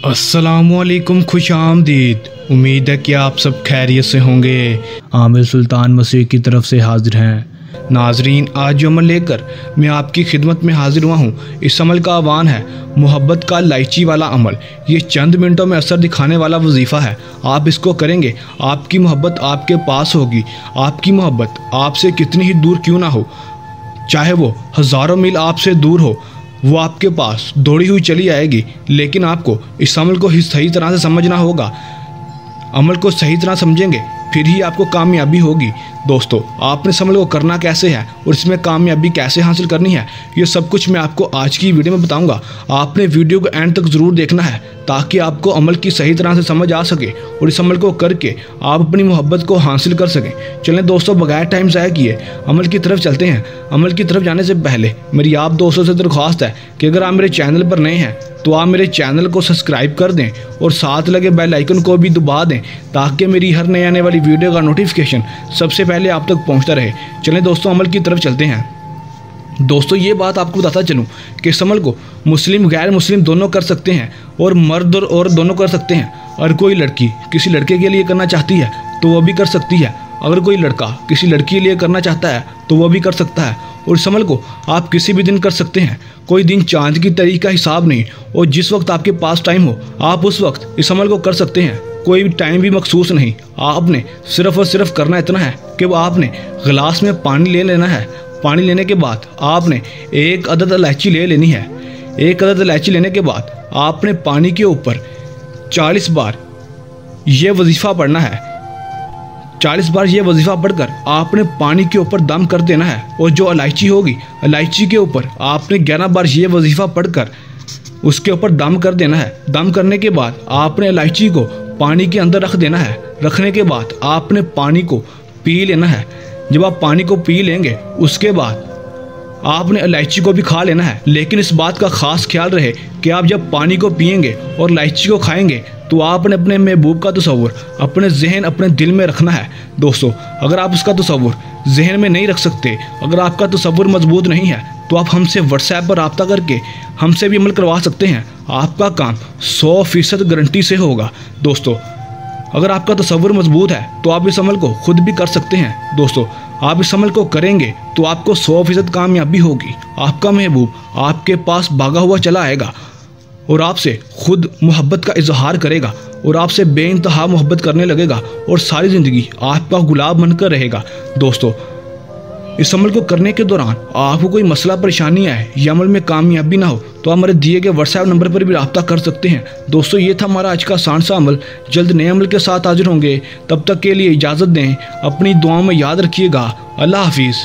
अस्सलामुअलैकुम, खुश आमदीद। उम्मीद है कि आप सब खैरियत से होंगे। आमिर सुल्तान मसीह की तरफ से हाजिर हैं। नाजरीन, आज जो अमल लेकर मैं आपकी खिदमत में हाजिर हुआ हूँ, इस अमल का आह्वान है मोहब्बत का इलायची वाला अमल। ये चंद मिनटों में असर दिखाने वाला वजीफ़ा है। आप इसको करेंगे, आपकी मोहब्बत आपके पास होगी। आपकी मोहब्बत आपसे कितनी ही दूर क्यों ना हो, चाहे वो हज़ारों मील आपसे दूर हो, वो आपके पास दौड़ी हुई चली आएगी। लेकिन आपको इस अमल को सही तरह से समझना होगा। अमल को सही तरह समझेंगे फिर ही आपको कामयाबी होगी। दोस्तों, आपने इस अमल को करना कैसे है और इसमें कामयाबी कैसे हासिल करनी है, ये सब कुछ मैं आपको आज की वीडियो में बताऊंगा। आपने वीडियो को एंड तक ज़रूर देखना है ताकि आपको अमल की सही तरह से समझ आ सके और इस अमल को करके आप अपनी मोहब्बत को हासिल कर सकें। चलें दोस्तों, बगैर टाइम ज़ाया किए अमल की तरफ चलते हैं। अमल की तरफ जाने से पहले मेरी आप दोस्तों से दरख्वास्त है कि अगर आप मेरे चैनल पर नए हैं तो आप मेरे चैनल को सब्सक्राइब कर दें और साथ लगे बेल आइकन को भी दबा दें ताकि मेरी हर नई आने वाली वीडियो का नोटिफिकेशन सबसे पहले आप तक पहुंचता रहे। चलें दोस्तों, अमल की तरफ चलते हैं। दोस्तों, ये बात आपको बताता चलूं कि इस अमल को मुस्लिम गैर मुस्लिम दोनों कर सकते हैं और मर्द और औरत दोनों कर सकते हैं। अगर कोई लड़की किसी लड़के के लिए करना चाहती है तो वह भी कर सकती है। अगर कोई लड़का किसी लड़की के लिए करना चाहता है तो वह भी कर सकता है। और इस अमल को आप किसी भी दिन कर सकते हैं। कोई दिन चांद की तारीख का हिसाब नहीं, और जिस वक्त आपके पास टाइम हो आप उस वक्त इस अमल को कर सकते हैं। कोई टाइम भी मखसूस नहीं। आपने सिर्फ और सिर्फ करना इतना है कि वो आपने गिलास में पानी ले लेना है। पानी लेने के बाद आपने एक अदद इलायची ले लेनी है। एक अदद इलायची लेने के बाद आपने पानी के ऊपर 40 बार ये वजीफ़ा पढ़ना है। 40 बार ये वजीफ़ा पढ़कर आपने पानी के ऊपर दम कर देना है। और जो इलायची होगी, इलायची के ऊपर आपने 11 बार ये वजीफ़ा पढ़कर उसके ऊपर दम कर देना है। दम करने के बाद आपने इलायची को पानी के अंदर रख देना है। रखने के बाद आपने पानी को पी लेना है। जब आप पानी को पी लेंगे उसके बाद आपने इलायची को भी खा लेना है। लेकिन इस बात का ख़ास ख्याल रहे कि आप जब पानी को पिएंगे और इलायची को खाएंगे तो आपने अपने महबूब का तसव्वुर अपने जहन, अपने दिल में रखना है। दोस्तों, अगर आप उसका तसव्वुर जहन में नहीं रख सकते, अगर आपका तसव्वुर मजबूत नहीं है तो आप हमसे व्हाट्सएप पर रब्ता करके हमसे भी अमल करवा सकते हैं। आपका काम 100% गारंटी से होगा। दोस्तों, अगर आपका तसव्वुर मजबूत है तो आप इस अमल को खुद भी कर सकते हैं। दोस्तों, आप इस अमल को करेंगे तो आपको 100% कामयाबी होगी। आपका महबूब आपके पास भागा हुआ चला आएगा और आपसे खुद मोहब्बत का इजहार करेगा और आपसे बेइंतहा मोहब्बत करने लगेगा और सारी ज़िंदगी आपका गुलाम बनकर रहेगा। दोस्तों, इस अमल को करने के दौरान आपको कोई मसला परेशानी आए या अमल में कामयाबी ना हो तो हमारे दिए गए व्हाट्सएप नंबर पर भी रब्ता कर सकते हैं। दोस्तों, ये था हमारा आज का आसान सा अमल। जल्द नए अमल के साथ हाजिर होंगे। तब तक के लिए इजाज़त दें। अपनी दुआओं में याद रखिएगा। अल्लाह हाफिज़।